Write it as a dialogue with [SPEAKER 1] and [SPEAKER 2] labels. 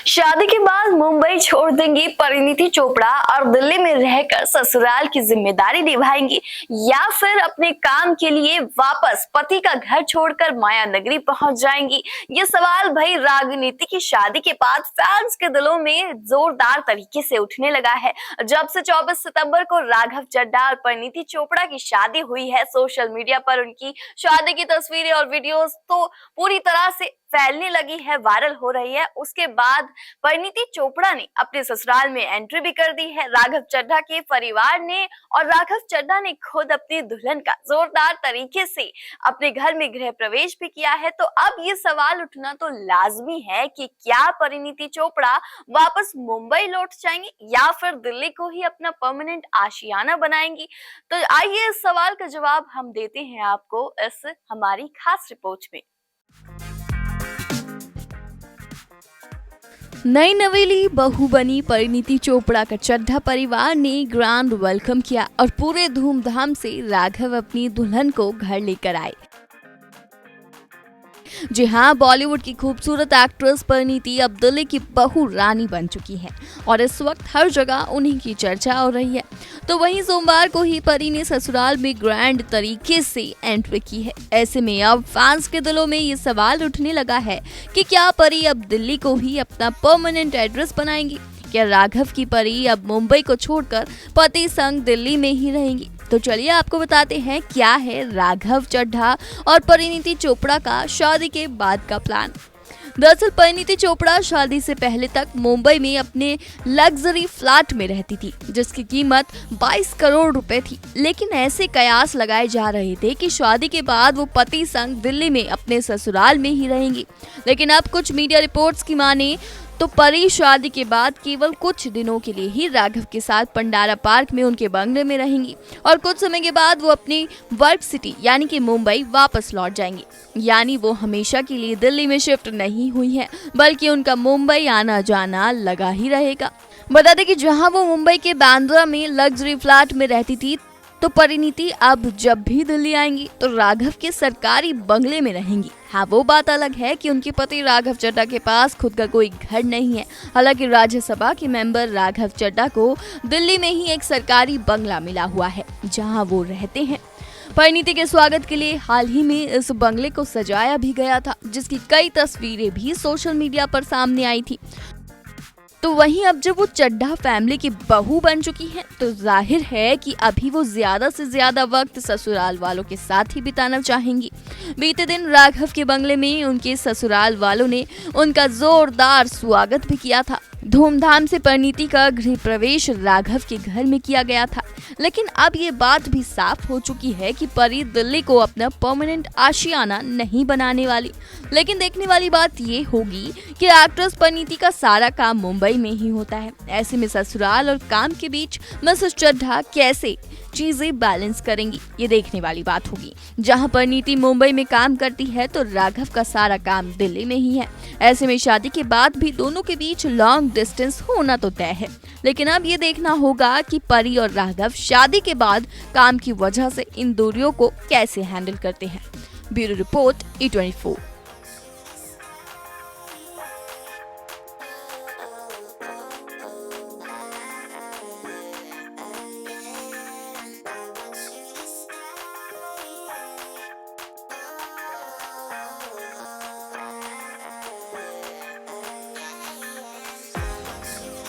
[SPEAKER 1] शादी के बाद मुंबई छोड़ देंगी परिणीति चोपड़ा और दिल्ली में रहकर ससुराल की जिम्मेदारी निभाएंगी या फिर अपने काम के लिए वापस पति का घर छोड़कर माया नगरी पहुंच जाएंगी। ये सवाल भाई राजनीति की शादी के बाद फैंस के दिलों में जोरदार तरीके से उठने लगा है। जब से 24 सितंबर को राघव चड्ढा और परिणीति चोपड़ा की शादी हुई है, सोशल मीडिया पर उनकी शादी की तस्वीरें और वीडियोस तो पूरी तरह से फैलने लगी है, वायरल हो रही है। उसके बाद परिणीति चोपड़ा ने अपने ससुराल में एंट्री भी कर दी है। राघव चड्ढा के परिवार ने और राघव चड्ढा ने खुद अपनी दुल्हन का जोरदार तरीके से अपने घर में गृह प्रवेश भी किया है। तो अब ये सवाल उठना तो लाजमी है कि क्या परिणीति चोपड़ा वापस मुंबई लौट जाएंगी या फिर दिल्ली को ही अपना परमानेंट आशियाना बनाएंगी। तो आइए इस सवाल का जवाब हम देते हैं आपको इस हमारी खास रिपोर्ट में।
[SPEAKER 2] नई नवेली बहू बनी परिणीति चोपड़ा का चड्ढा परिवार ने ग्रैंड वेलकम किया और पूरे धूमधाम से राघव अपनी दुल्हन को घर लेकर आए। जी हाँ, बॉलीवुड की खूबसूरत एक्ट्रेस परिणीति अब दिल्ली की बहू रानी बन चुकी हैं और इस वक्त हर जगह उन्हीं की चर्चा हो रही है। तो वहीं सोमवार को ही परी ने ससुराल में ग्रैंड तरीके से एंट्री की है। ऐसे में अब फैंस के दिलों में ये सवाल उठने लगा है कि क्या परी अब दिल्ली को ही अपना परमानेंट एड्रेस बनाएंगी? क्या राघव की परी अब मुंबई को छोड़कर पति संग दिल्ली में ही रहेंगी? तो चलिए आपको बताते हैं क्या है राघव चड्ढा और परिणीति चोपड़ा का शादी के बाद का प्लान। दरअसल परिणीति चोपड़ा शादी से पहले तक मुंबई में अपने लग्जरी फ्लैट में रहती थी, जिसकी कीमत 22 करोड़ रुपए थी। लेकिन ऐसे कयास लगाए जा रहे थे कि शादी के बाद वो पति संग दिल्ली में अपने ससुराल में ही रहेंगी। लेकिन अब कुछ मीडिया रिपोर्ट्स की माने तो परी शादी के बाद केवल कुछ दिनों के लिए ही राघव के साथ पंडारा पार्क में उनके बंगले में रहेंगी और कुछ समय के बाद वो अपनी वर्क सिटी यानी कि मुंबई वापस लौट जाएंगी। यानी वो हमेशा के लिए दिल्ली में शिफ्ट नहीं हुई है, बल्कि उनका मुंबई आना जाना लगा ही रहेगा। बता दें कि जहां वो मुंबई के बांद्रा में लग्जरी फ्लैट में रहती थी, तो परिणीति अब जब भी दिल्ली आएंगी तो राघव के सरकारी बंगले में रहेंगी। हाँ, वो बात अलग है कि उनके पति राघव चड्ढा के पास खुद का कोई घर नहीं है। हालांकि राज्यसभा के मेंबर राघव चड्ढा को दिल्ली में ही एक सरकारी बंगला मिला हुआ है जहां वो रहते हैं। परिणीति के स्वागत के लिए हाल ही में इस बंगले को सजाया भी गया था, जिसकी कई तस्वीरें भी सोशल मीडिया पर सामने आई थी। तो वहीं अब जब वो चड्ढा फैमिली की बहू बन चुकी हैं, तो जाहिर है कि अभी वो ज्यादा से ज्यादा वक्त ससुराल वालों के साथ ही बिताना चाहेंगी। बीते दिन राघव के बंगले में उनके ससुराल वालों ने उनका जोरदार स्वागत भी किया था। धूमधाम से परिणीति का गृह प्रवेश राघव के घर में किया गया था। लेकिन अब ये बात भी साफ हो चुकी है कि परी दिल्ली को अपना परमानेंट आशियाना नहीं बनाने वाली। लेकिन देखने वाली बात ये होगी कि एक्ट्रेस परिणीति का सारा काम मुंबई में ही होता है। ऐसे में ससुराल और काम के बीच मिसेस चड्ढा कैसे चीजें बैलेंस करेंगी, ये देखने वाली बात होगी। जहां परिणीति मुंबई में काम करती है तो राघव का सारा काम दिल्ली में ही है। ऐसे में शादी के बाद भी दोनों के बीच लॉन्ग डिस्टेंस होना तो तय है। लेकिन अब ये देखना होगा कि परी और राघव शादी के बाद काम की वजह से इन दूरियों को कैसे हैंडल करते हैं। Bureau report E24।